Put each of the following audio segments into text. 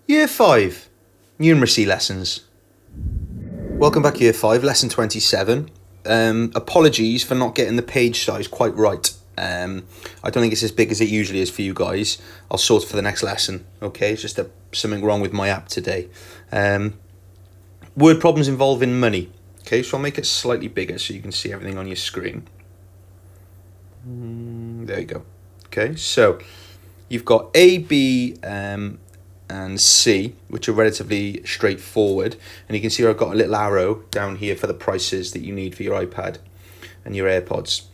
Year 5, Numeracy Lessons. Welcome back, Year 5, Lesson 27. Apologies for not getting the page size quite right. I don't think it's as big as it usually is for you guys. I'll sort it for the next lesson, okay? It's just something wrong with my app today. Word problems involving money. Okay, so I'll make it slightly bigger so you can see everything on your screen. There you go. Okay, so you've got A, B, and C, which are relatively straightforward. And you can see I've got a little arrow down here for the prices that you need for your iPad and your AirPods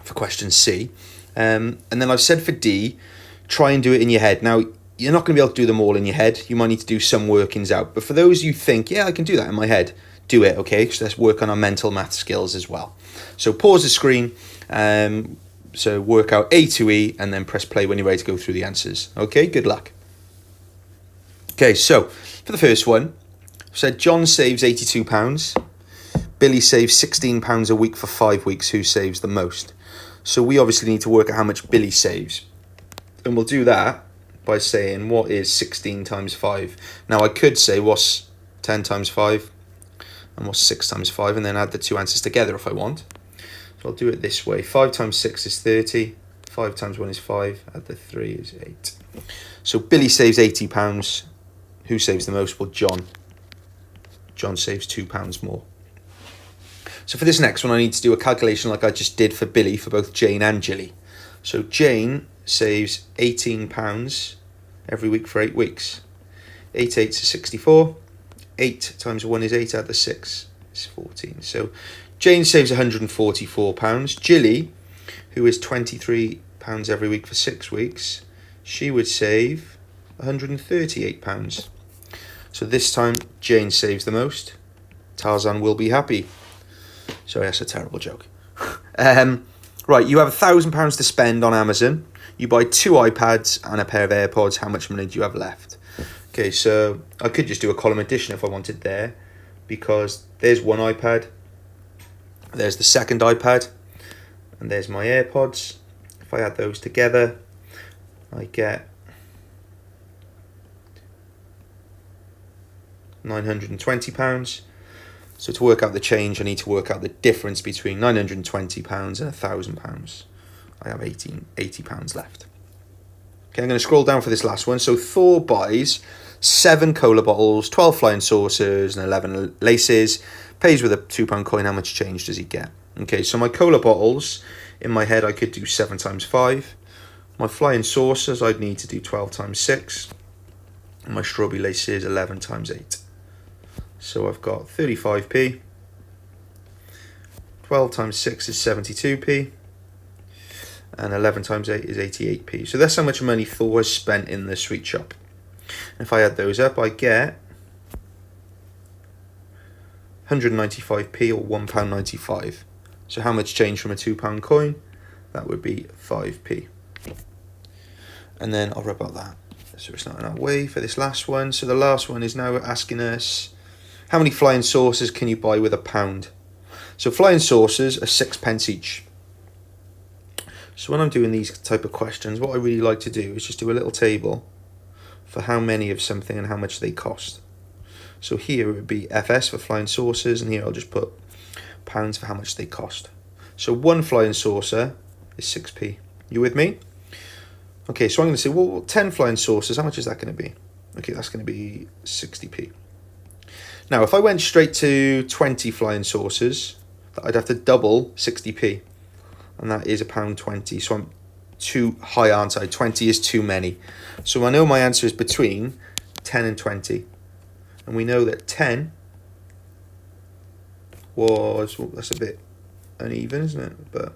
for question C. And then I've said for D, try and do it in your head. Now, you're not going to be able to do them all in your head. You might need to do some workings out. But for those you think, yeah, I can do that in my head, do it, okay? So let's work on our mental math skills as well. So pause the screen, so work out A to E, and then press play when you're ready to go through the answers. Okay, good luck. Okay, so for the first one, I've said John saves £82. Billy saves £16 a week for 5 weeks. Who saves the most? So we obviously need to work out how much Billy saves. And we'll do that by saying, what is 16 times 5? Now, I could say, what's 10 times 5? And what's 6 times 5? And then add the two answers together if I want. So I'll do it this way. 5 times 6 is 30. 5 times 1 is 5. Add the 3 is 8. So Billy saves £80. Who saves the most? Well, John. John saves £2 more. So for this next one, I need to do a calculation like I just did for Billy for both Jane and Jilly. So Jane saves £18 every week for 8 weeks. 8 8s is 64. 8 times 1 is 8. Add the 6 is 14. So Jane saves £144. Jilly, who is £23 every week for 6 weeks, she would save £138. So this time, Jane saves the most. Tarzan will be happy. Sorry, that's a terrible joke. Right, you have £1,000 to spend on Amazon. You buy 2 iPads and a pair of AirPods. How much money do you have left? Okay, so I could just do a column addition if I wanted there, because there's one iPad, there's the second iPad, and there's my AirPods. If I add those together, I get £920. So to work out the change, I need to work out the difference between £920 and £1,000. I have £80 left. Okay, I'm going to scroll down for this last one. So Thor buys 7 cola bottles, 12 flying saucers, and 11 laces. Pays with a £2 coin. How much change does he get? Okay, so my cola bottles, in my head, I could do 7 times 5. My flying saucers, I'd need to do 12 times 6. And my strawberry laces, 11 times 8. So I've got 35p. 12 times 6 is 72p. And 11 times 8 is 88p. So that's how much money Thor has spent in the sweet shop. If I add those up, I get 195p or £1.95. So how much change from a £2 coin? That would be 5p. And then I'll rub out that, so it's not in our way for this last one. So the last one is now asking us, how many flying saucers can you buy with £1? So flying saucers are 6p each. So when I'm doing these type of questions, what I really like to do is just do a little table for how many of something and how much they cost. So here it would be FS for flying saucers, and here I'll just put pounds for how much they cost. So 1 flying saucer is 6p. You with me? Okay, so I'm going to say, well, 10 flying saucers, how much is that going to be? Okay, that's going to be 60p. Now, if I went straight to 20 flying saucers, I'd have to double 60p. And that is £1.20. So I'm too high, aren't I? 20 is too many. So I know my answer is between 10 and 20. And we know that 10 was, well, that's a bit uneven, isn't it? But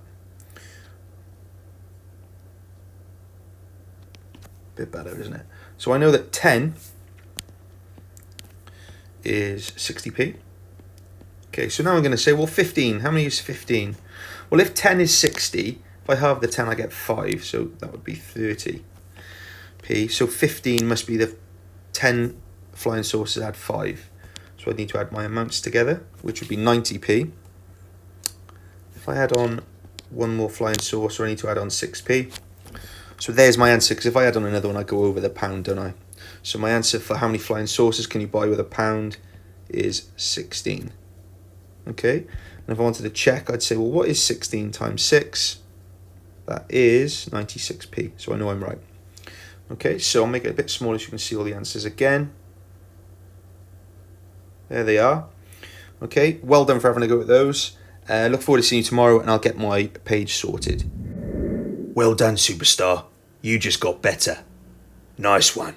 a bit better, isn't it? So I know that 10 is 60p. Okay, so now I'm going to say, well, 15. How many is 15? Well, if 10 is 60, if I halve the 10, I get 5. So that would be 30p. So 15 must be the 10 flying saucers add 5. So I need to add my amounts together, which would be 90p. If I add on one more flying saucer, I need to add on 6p. So there's my answer, because if I add on another one, I go over the pound, don't I? So my answer for how many flying saucers can you buy with £1 is 16. Okay, and if I wanted to check, I'd say, well, what is 16 times 6? That is 96p, so I know I'm right. Okay, so I'll make it a bit smaller so you can see all the answers again. There they are. Okay, well done for having a go at those. Look forward to seeing you tomorrow, and I'll get my page sorted. Well done, superstar. You just got better. Nice one.